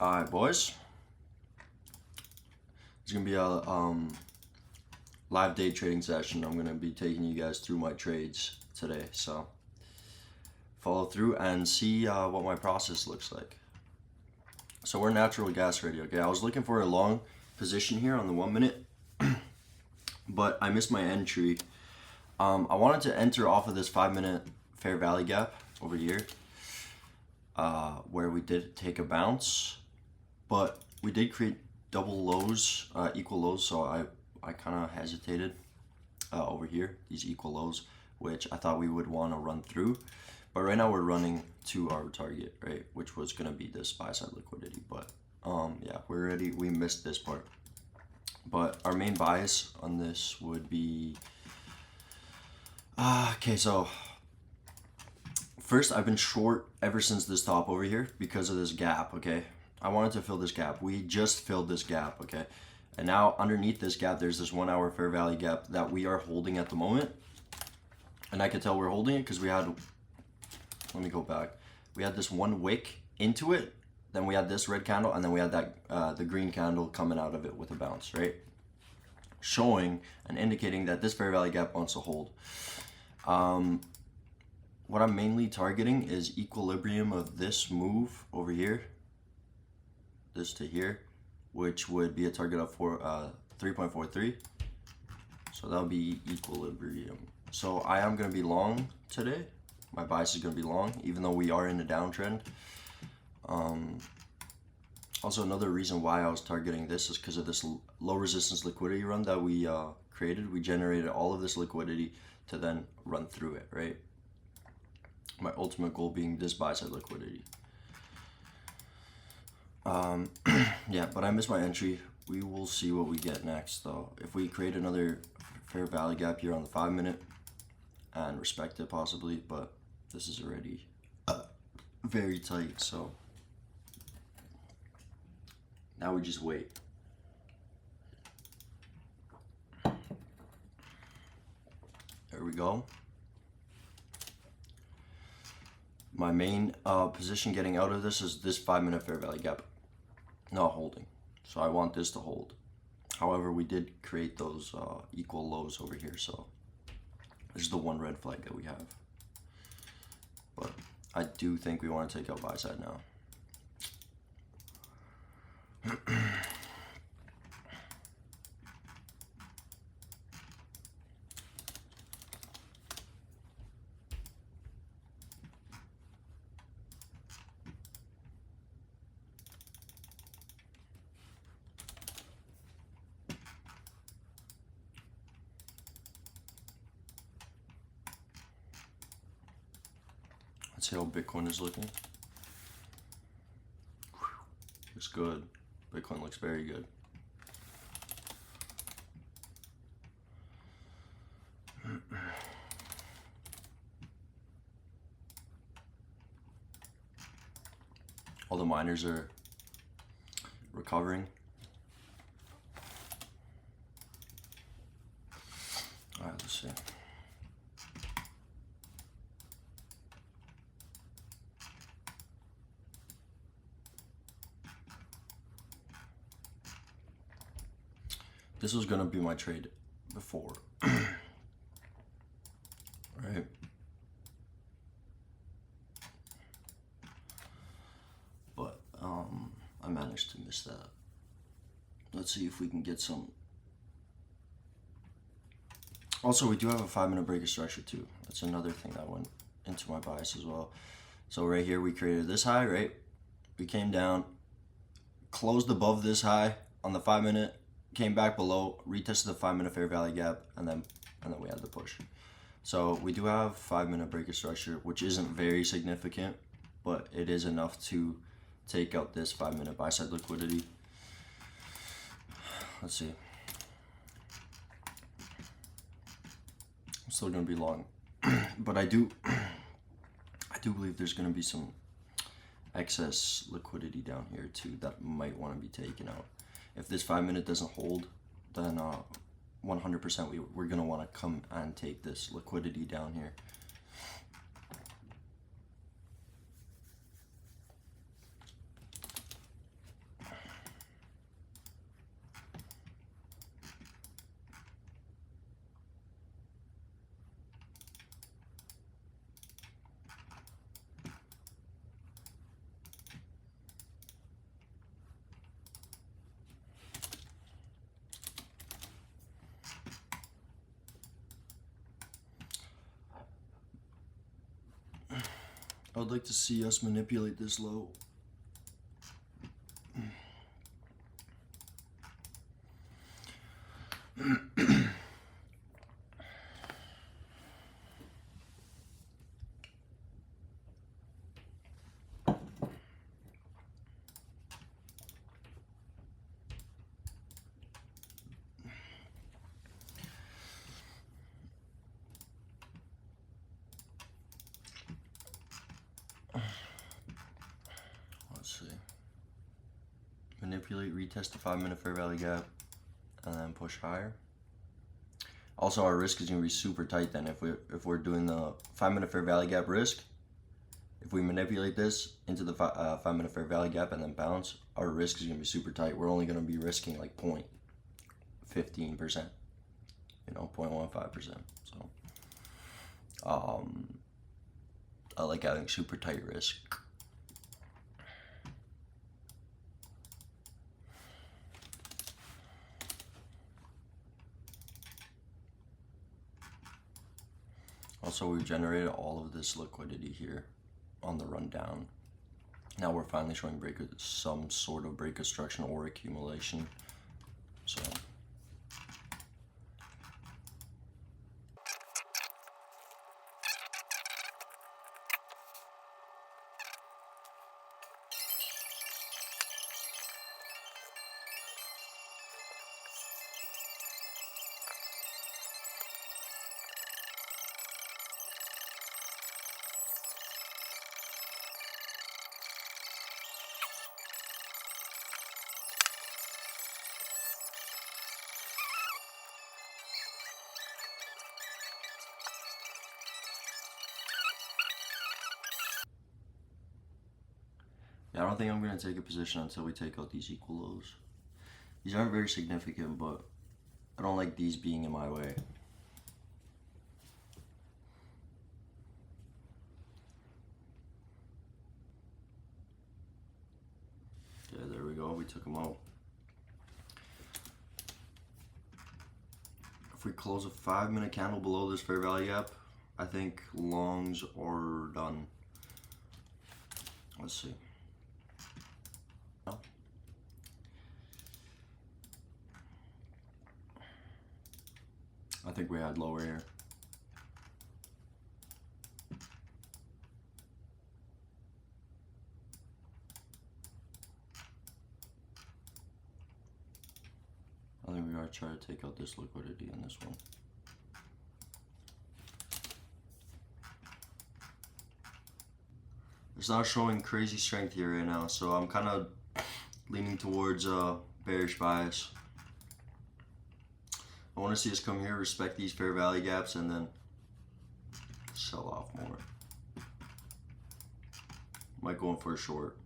Alright, boys. It's gonna be a live day trading session. I'm gonna be taking you guys through my trades today, so follow through and see what my process looks like. So we're natural gas ready. Okay, I was looking for a long position here on the 1 minute, but I missed my entry. I wanted to enter off of this 5-minute fair value gap over here, where we did take a bounce, but we did create double lows, equal lows, so I kind of hesitated over here, these equal lows, which I thought we would want to run through. But right now we're running to our target, right, which was going to be this buy side liquidity. But yeah, we're ready. We missed this part. But our main bias on this would be, okay, so first, I've been short ever since this top over here because of this gap, okay? I wanted to fill this gap. We just filled this gap, okay? And now underneath this gap, there's this 1 hour fair value gap that we are holding at the moment. And I can tell we're holding it because we had, let me go back. We had this one wick into it, then we had this red candle, and then we had that the green candle coming out of it with a bounce, right? Showing and indicating that this fair value gap wants to hold. What I'm mainly targeting is equilibrium of this move over here, this to here, which would be a target of 3.43. So that'll be equilibrium. So I am going to be long today. My bias is going to be long, even though we are in a downtrend. Also, another reason why I was targeting this is because of this low resistance liquidity run that we created. We generated all of this liquidity to then run through it, right? My ultimate goal being this buy side liquidity. Yeah, but I missed my entry. We will see what we get next, though. If we create another fair value gap here on the 5 minute and respect it possibly, but this is already very tight, so now we just wait. There we go. My main position getting out of this is this 5 minute fair value gap not holding. So I want this to hold. However, we did create those equal lows over here, so this is the one red flag that we have. But I do think we want to take out buy side now. Let's see how Bitcoin is looking. Looks good. Bitcoin looks very good. All the miners are recovering. All right, let's see. This was gonna be my trade before, right? But I managed to miss that. Let's see if we can get some. Also, we do have a 5 minute breaker structure too. That's another thing that went into my bias as well. So right here, we created this high, right? We came down, closed above this high on the 5 minute. Came back below, retested the 5 minute fair value gap, and then we had the push. So we do have 5 minute breaker structure, which isn't very significant, but it is enough to take out this 5 minute buy side liquidity. Let's see. I'm still gonna be long, but I do believe there's gonna be some excess liquidity down here too that might want to be taken out. If this 5 minute doesn't hold, then 100% we're going to want to come and take this liquidity down here. I would like to see us manipulate this low. Let's see. Manipulate, retest the 5-minute fair value gap, and then push higher. Also, our risk is going to be super tight then if we're doing the 5-minute fair value gap risk. If we manipulate this into the 5-minute fair value gap and then bounce, our risk is going to be super tight. We're only going to be risking like 0.15%, you know, 0.15%. So, I like having super tight risk. Also, we've generated all of this liquidity here on the rundown. Now we're finally showing some sort of break construction or accumulation. So I don't think I'm going to take a position until we take out these equal lows. These aren't very significant, but I don't like these being in my way. Okay, there we go. We took them out. If we close a 5-minute candle below this fair value gap, I think longs are done. Let's see. I think we had lower here. I think we gotta try to take out this liquidity in this one. It's not showing crazy strength here right now, so I'm kind of leaning towards bearish bias. I want to see us come here, respect these fair value gaps, and then sell off more. Might go in for a short.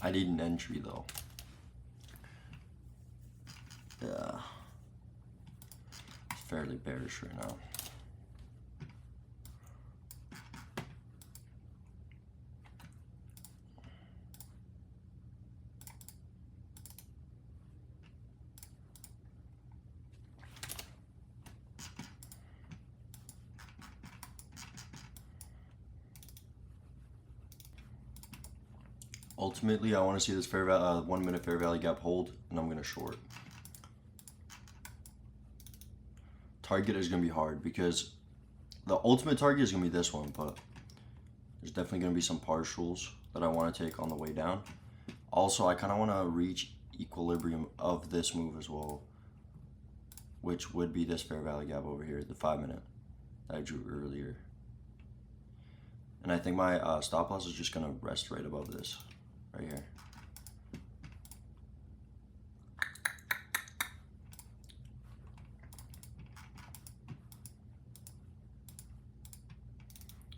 I need an entry though. Yeah. It's fairly bearish right now. Ultimately, I want to see this 1-minute fair value gap hold, and I'm going to short. Target is going to be hard because the ultimate target is going to be this one, but there's definitely going to be some partials that I want to take on the way down. Also, I kind of want to reach equilibrium of this move as well, which would be this fair value gap over here, the 5-minute that I drew earlier. And I think my stop loss is just going to rest right above this. Right here.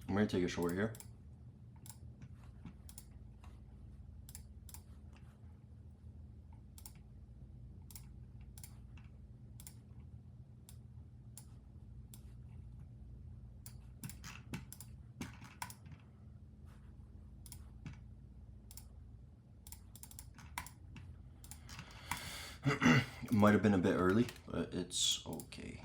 I'm going to take a short here. Might have been a bit early, but it's okay.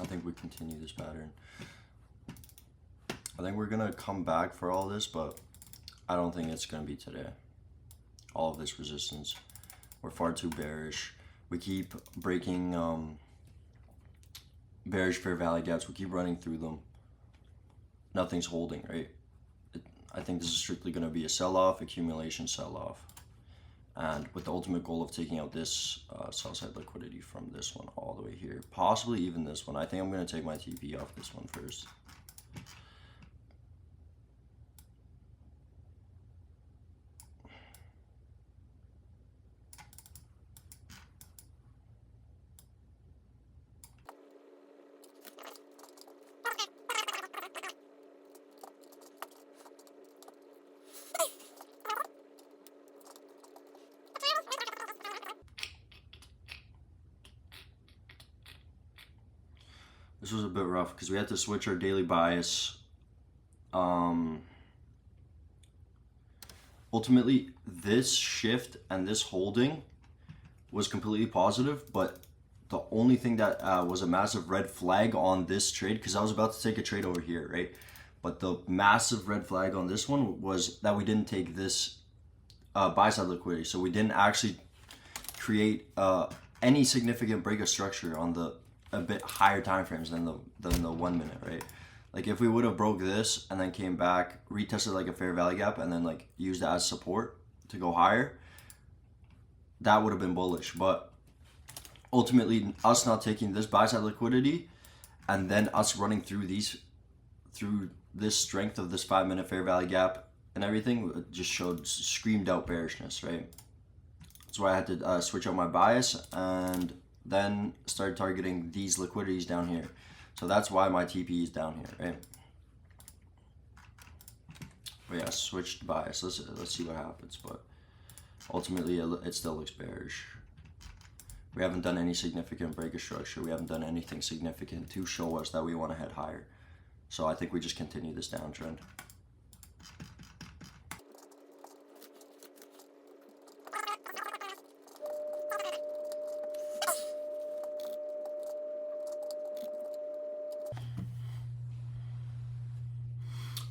I think we continue this pattern. I think we're gonna come back for all this, but I don't think it's gonna be today. All of this resistance. We're far too bearish. We keep breaking bearish fair value gaps. We keep running through them. Nothing's holding, right? I think this is strictly gonna be a sell-off, accumulation sell-off. And with the ultimate goal of taking out this sell side liquidity from this one all the way here. Possibly even this one. I think I'm gonna take my TP off this one first. This was a bit rough because we had to switch our daily bias. Ultimately, this shift and this holding was completely positive, but the only thing that was a massive red flag on this trade, because I was about to take a trade over here, right? But the massive red flag on this one was that we didn't take this buy side liquidity. So we didn't actually create any significant break of structure on the a bit higher time frames than the 1 minute, right? Like if we would have broke this and then came back, retested like a fair value gap, and then like used it as support to go higher, that would have been bullish. But ultimately, us not taking this buy side liquidity and then us running through this strength of this 5 minute fair value gap and everything just screamed out bearishness, right? That's why I had to switch out my bias and then start targeting these liquidities down here. So that's why my TP is down here, right? But yeah, switched bias. Let's see what happens. But ultimately, it still looks bearish. We haven't done any significant break of structure. We haven't done anything significant to show us that we want to head higher. So I think we just continue this downtrend.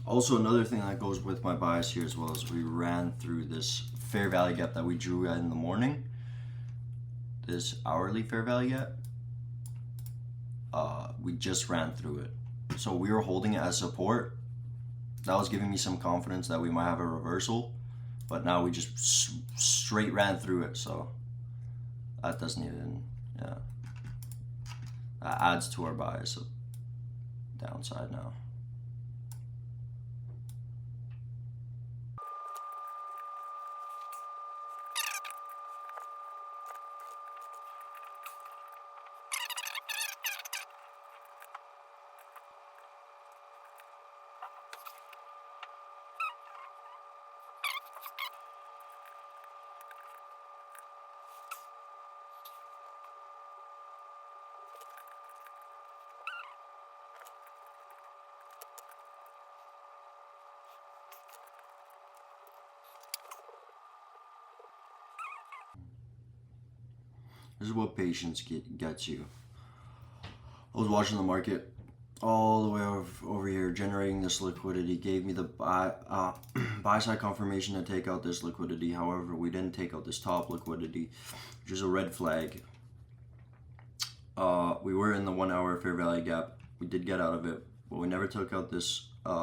Also, another thing that goes with my bias here as well is we ran through this fair value gap that we drew in the morning. This hourly fair value gap. We just ran through it. So we were holding it as support. That was giving me some confidence that we might have a reversal. But now we just straight ran through it. So that doesn't even, yeah. That adds to our bias of downside now. This is what patience gets you. I was watching the market all the way over here, generating this liquidity, gave me the buy side confirmation to take out this liquidity. However, we didn't take out this top liquidity, which is a red flag. We were in the 1 hour fair value gap. We did get out of it, but we never took out this buy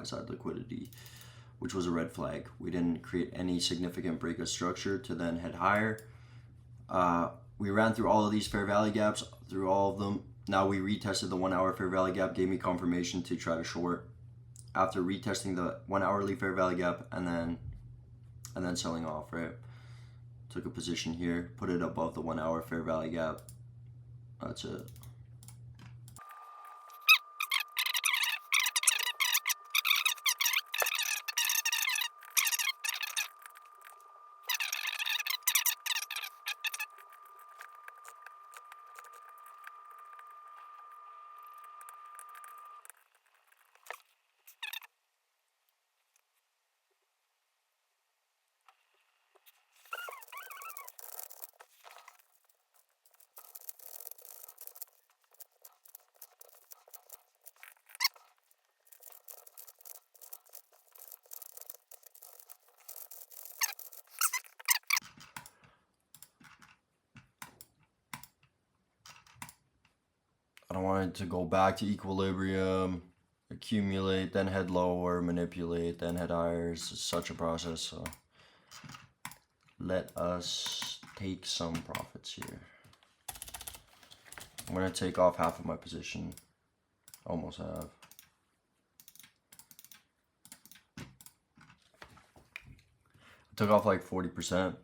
side liquidity, which was a red flag. We didn't create any significant break of structure to then head higher. We ran through all of these fair value gaps, through all of them. Now we retested the 1 hour fair value gap, gave me confirmation to try to short. After retesting the 1 hourly fair value gap and then selling off, right? Took a position here, put it above the 1 hour fair value gap. That's it. I want it to go back to equilibrium, accumulate, then head lower, manipulate, then head higher. It's such a process. So let us take some profits here. I'm gonna take off half of my position. Almost have. I took off like 40%.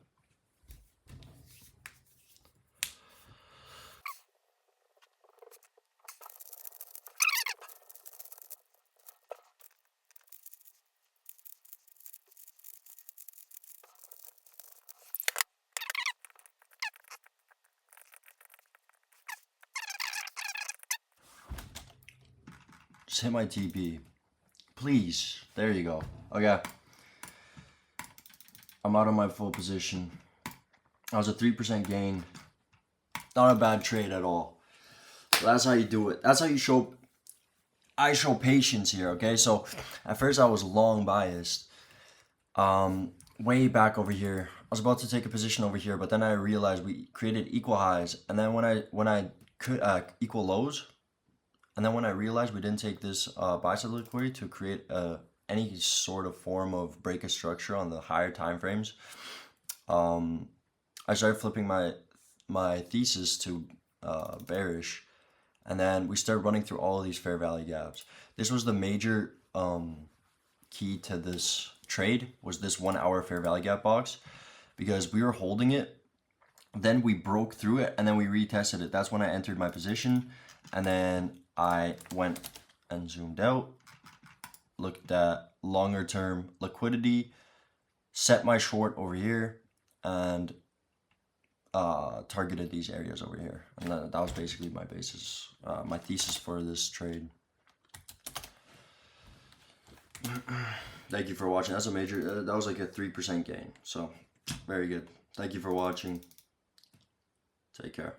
Just hit my TP. Please. There you go. Okay. I'm out of my full position. That was a 3% gain. Not a bad trade at all. So that's how you do it. That's how you show... I show patience here, okay? So, at first I was long biased. Way back over here. I was about to take a position over here, but then I realized we created equal highs. And then when I could equal lows, and then when I realized we didn't take this buy side liquidity to create any sort of form of break of structure on the higher time frames, I started flipping my thesis to bearish, and then we started running through all of these fair value gaps. This was the major key to this trade, was this 1 hour fair value gap box, because we were holding it, then we broke through it, and then we retested it. That's when I entered my position, and then I went and zoomed out, looked at longer term liquidity, set my short over here, and targeted these areas over here. And that was basically my basis, my thesis for this trade. Thank you for watching. That's a major, that was like a 3% gain. So, very good. Thank you for watching. Take care.